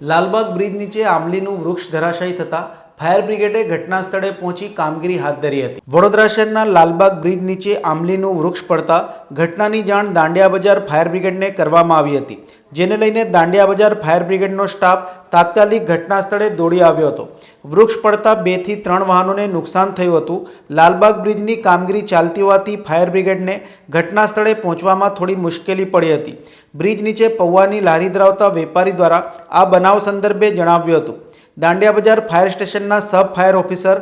Lalbaug bridge નીચે આંબલીનું વૃક્ષ ધરાશાયી થતા ફાયર બ્રિગેડે ઘટના સ્થળે પહોંચી કામગીરી હાથ ધરી હતી। વડોદરા શહેરના લાલબાગ બ્રિજ નીચે આંબલીનું વૃક્ષ પડતા ઘટનાની જાણ દાંડિયા બજાર ફાયર બ્રિગેડને કરવામાં આવી હતી, જેને લઈને દાંડિયા બજાર ફાયર બ્રિગેડનો સ્ટાફ તાત્કાલિક ઘટના સ્થળે દોડી આવ્યો હતો। વૃક્ષ પડતા 2 થી 3 વાહનોને નુકસાન થયું હતું। લાલબાગ બ્રિજની કામગીરી ચાલતી હોવાથી ફાયર બ્રિગેડને ઘટના સ્થળે પહોંચવામાં થોડી મુશ્કેલી પડી હતી। બ્રિજ નીચે પૌવાની લારી ધરાવતા વેપારી દ્વારા આ બનાવ સંદર્ભે જણાવ્યું હતું। દાંડિયા બજાર ફાયર સ્ટેશનના સબ ફાયર ઓફિસર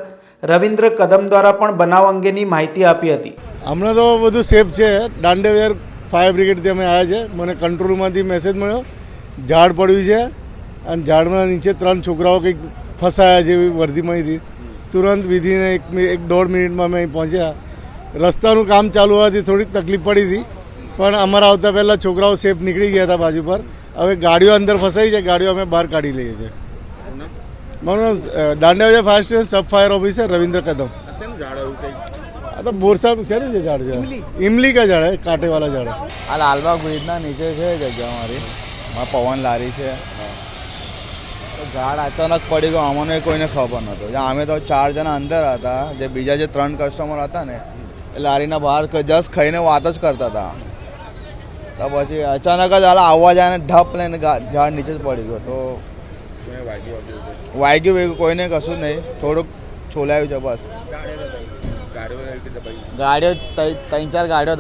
રવિન્દ્ર કદમ દ્વારા પણ બનાવ અંગેની માહિતી આપી હતી। હમણાં તો બધું સેફ છે। દાંડિયા બજાર ફાયર બ્રિગેડથી અમે આવ્યા છે। મને કંટ્રોલમાંથી મેસેજ મળ્યો ઝાડ પડ્યું છે અને ઝાડમાં નીચે 3 છોકરાઓ કંઈક ફસાયા જેવી વર્દીમાંથી તુરંત વિધિને 1-1.5 મિનિટમાં અમે અહીં પહોંચ્યા। રસ્તાનું કામ ચાલુ હોવાથી થોડીક તકલીફ પડી હતી, પણ અમારા આવતા પહેલાં છોકરાઓ સેફ નીકળી ગયા હતા બાજુ પર। હવે ગાડીઓ અંદર ફસાઈ છે, ગાડીઓ અમે બહાર કાઢી લઈએ છીએ। મારું નામ Dandia Bazaar fire station sub fire officer Ravindra Kadam. तो बोरसा છે ઝાડ છે, इमली का ઝાડ है, कांटे वाला ઝાડ है। આ લાલબાગ બ્રિજના નીચે છે જગ્યા મારી, મારા પવન લારી છે। તો ઝાડ અચાનક પડી ગયું, અમને કોઈને ખબર નહોતું। અમે તો 4 જણા અંદર હતા, જે બીજા જે 3 કસ્ટમર હતા ને એ લારીના બહાર જસ્ટ ખાઈને વાત જ કરતા હતા। તો પછી અચાનક જ આવવા જાય ને ઢપ લઈને ઝાડ નીચે જ પડી ગયો। તો વાગ્યું કોઈને કશું જ નહીં, થોડુંક છોલાયું છે બસ। ગાડીઓ 3-4 ગાડીઓ